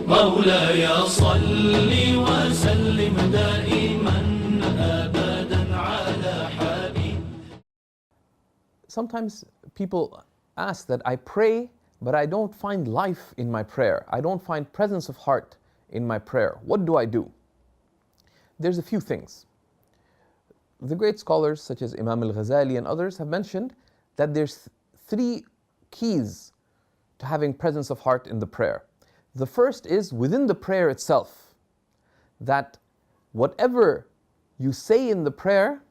مولاي صل وسلم دائما أبدا على حبيب. Sometimes people ask that I pray, but I don't find life in my prayer. I don't find presence of heart in my prayer. What do I do? There's a few things. The great scholars such as Imam al-Ghazali and others have mentioned that there's three keys to having presence of heart in the prayer. The first is within the prayer itself, that whatever you say in the prayer,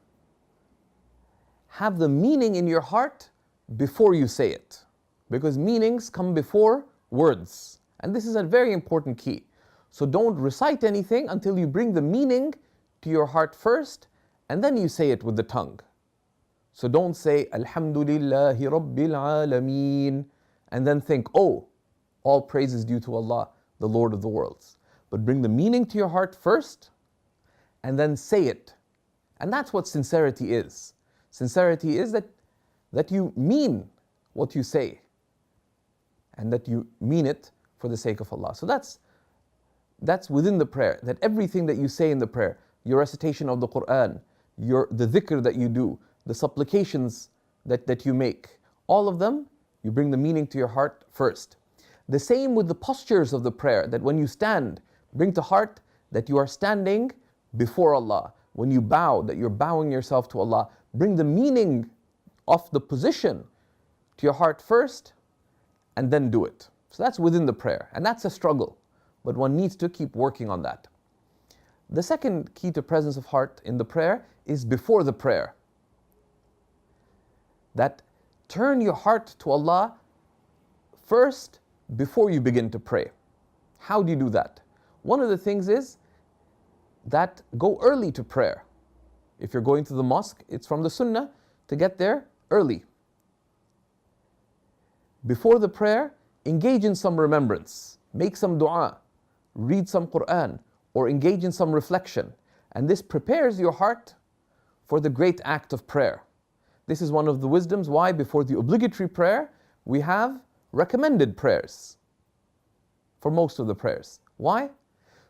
have the meaning in your heart before you say it. Because meanings come before words. And this is a very important key. So don't recite anything until you bring the meaning to your heart first, and then you say it with the tongue. So don't say, Alhamdulillahi Rabbil Alameen, and then think, oh, all praise is due to Allah, the Lord of the worlds. But bring the meaning to your heart first, and then say it. And that's what sincerity is. Sincerity is that you mean what you say, and that you mean it for the sake of Allah. So that's within the prayer, that everything that you say in the prayer, your recitation of the Quran, the dhikr that you do, the supplications that you make, all of them, you bring the meaning to your heart first. The same with the postures of the prayer, that when you stand, bring to heart that you are standing before Allah. When you bow, that you're bowing yourself to Allah. Bring the meaning of the position to your heart first, and then do it. So that's within the prayer, and that's a struggle, but one needs to keep working on that. The second key to presence of heart in the prayer is before the prayer. That turn your heart to Allah first before you begin to pray. How do you do that? One of the things is that go early to prayer. If you're going to the mosque, it's from the sunnah to get there early. Before the prayer, engage in some remembrance, make some dua, read some Quran, or engage in some reflection. And this prepares your heart for the great act of prayer. This is one of the wisdoms why before the obligatory prayer, we have recommended prayers for most of the prayers. Why?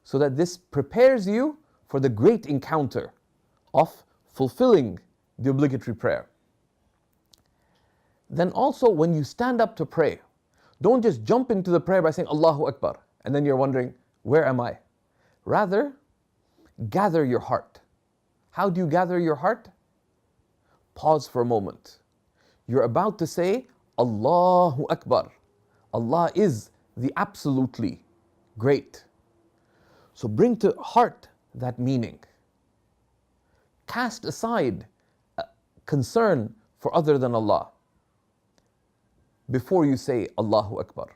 So that this prepares you for the great encounter of fulfilling the obligatory prayer. Then also when you stand up to pray, don't just jump into the prayer by saying Allahu Akbar, and then you're wondering, where am I? Rather, gather your heart. How do you gather your heart? Pause for a moment. You're about to say Allahu Akbar. Allah is the absolutely great. So bring to heart that meaning. Cast aside concern for other than Allah before you say Allahu Akbar.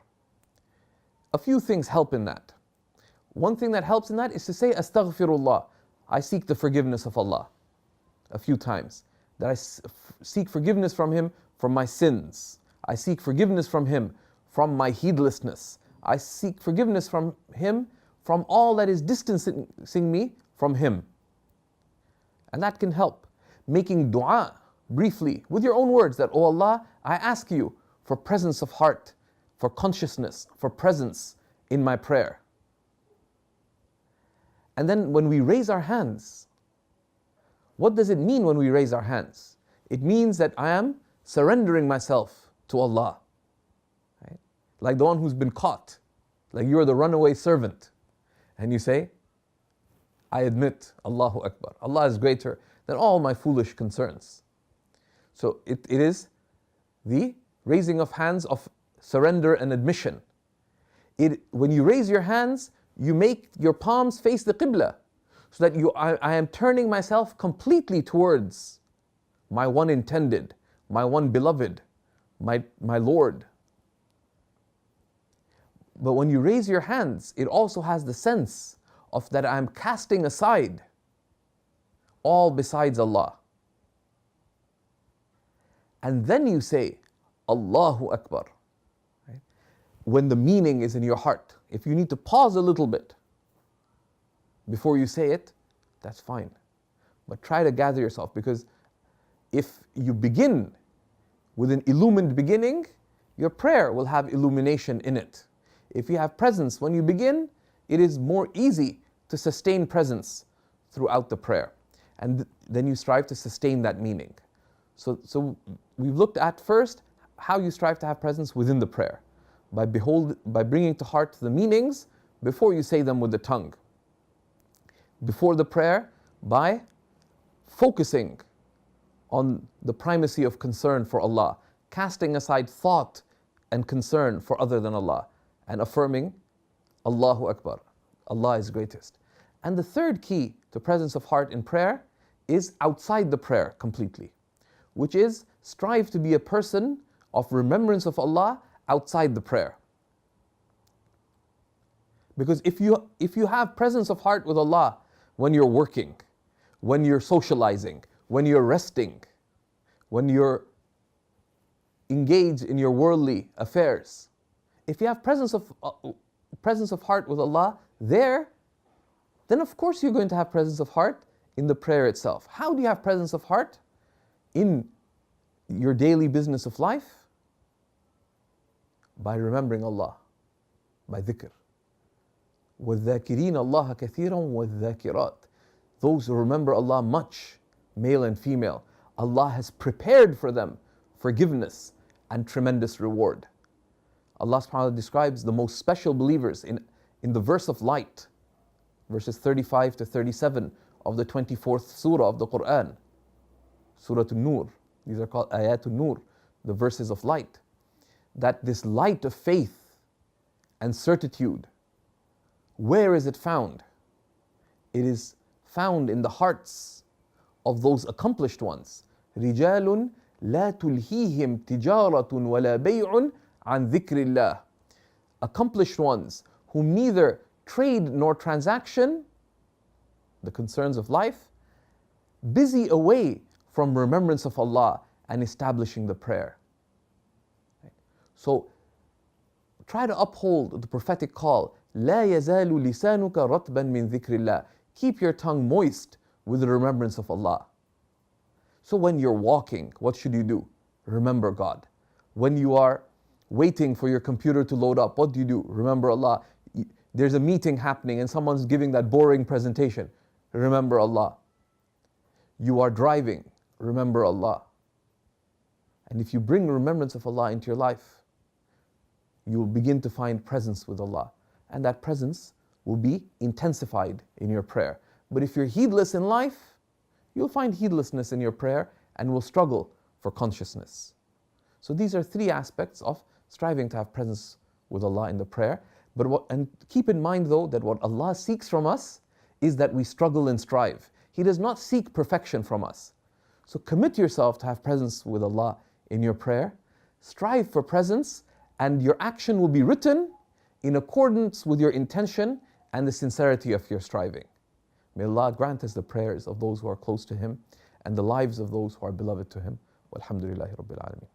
A few things help in that. One thing that helps in that is to say Astaghfirullah. I seek the forgiveness of Allah a few times. That I seek forgiveness from Him from my sins. I seek forgiveness from Him from my heedlessness. I seek forgiveness from Him from all that is distancing me from Him. And that can help. Making dua briefly with your own words that, oh Allah, I ask you for presence of heart, for consciousness, for presence in my prayer. And then when we raise our hands, what does it mean when we raise our hands? It means that I am surrendering myself to Allah. Right? Like the one who's been caught. Like you're the runaway servant. And you say, I admit, Allahu Akbar. Allah is greater than all my foolish concerns. So it is the raising of hands of surrender and admission. When you raise your hands, you make your palms face the Qibla, so that I am turning myself completely towards my one intended, my one beloved, my Lord. But when you raise your hands, it also has the sense of that I'm casting aside all besides Allah. And then you say, Allahu Akbar. Right? When the meaning is in your heart. If you need to pause a little bit before you say it, that's fine. But try to gather yourself, because if you begin with an illumined beginning, your prayer will have illumination in it. If you have presence when you begin, it is more easy to sustain presence throughout the prayer. And then you strive to sustain that meaning. So we've looked at first how you strive to have presence within the prayer, by bringing to heart the meanings before you say them with the tongue. Before the prayer, by focusing on the primacy of concern for Allah, casting aside thought and concern for other than Allah, and affirming Allahu Akbar, Allah is greatest. And the third key to presence of heart in prayer is outside the prayer completely, which is strive to be a person of remembrance of Allah outside the prayer. Because if you have presence of heart with Allah when you're working, when you're socializing, when you're resting, when you're engaged in your worldly affairs, if you have presence of heart with Allah there, then of course you're going to have presence of heart in the prayer itself. How do you have presence of heart in your daily business of life? By remembering Allah, by dhikr. وَالذَّاكِرِينَ اللَّهَ كَثِيرًا وَالذَّاكِرَاتِ. Those who remember Allah much, male and female, Allah has prepared for them forgiveness and tremendous reward. Allah subhanahu wa ta'ala describes the most special believers in the verse of light, verses 35 to 37 of the 24th surah of the Quran, Surah An-Nur. These are called Ayat An-Nur, the verses of light. That this light of faith and certitude, where is it found? It is found in the hearts of those accomplished ones. رِجَالٌ لَا تُلْهِيهِمْ تِجَارَةٌ وَلَا بَيْعٌ عَنْ ذِكْرِ اللَّهِ. Accomplished ones whom neither trade nor transaction, the concerns of life, busy away from remembrance of Allah and establishing the prayer. So try to uphold the prophetic call, لا يزال لسانك رطبا من ذكر الله. Keep your tongue moist with the remembrance of Allah. So when you're walking, what should you do? Remember God. When you are waiting for your computer to load up, what do? Remember Allah. There's a meeting happening and someone's giving that boring presentation. Remember Allah. You are driving. Remember Allah. And if you bring remembrance of Allah into your life, you will begin to find presence with Allah. And that presence will be intensified in your prayer. But if you're heedless in life, you'll find heedlessness in your prayer and will struggle for consciousness. So these are three aspects of striving to have presence with Allah in the prayer. And keep in mind though that what Allah seeks from us is that we struggle and strive. He does not seek perfection from us. So commit yourself to have presence with Allah in your prayer. Strive for presence, and your action will be written in accordance with your intention and the sincerity of your striving. May Allah grant us the prayers of those who are close to Him and the lives of those who are beloved to Him. Walhamdulillahi Rabbil Alameen.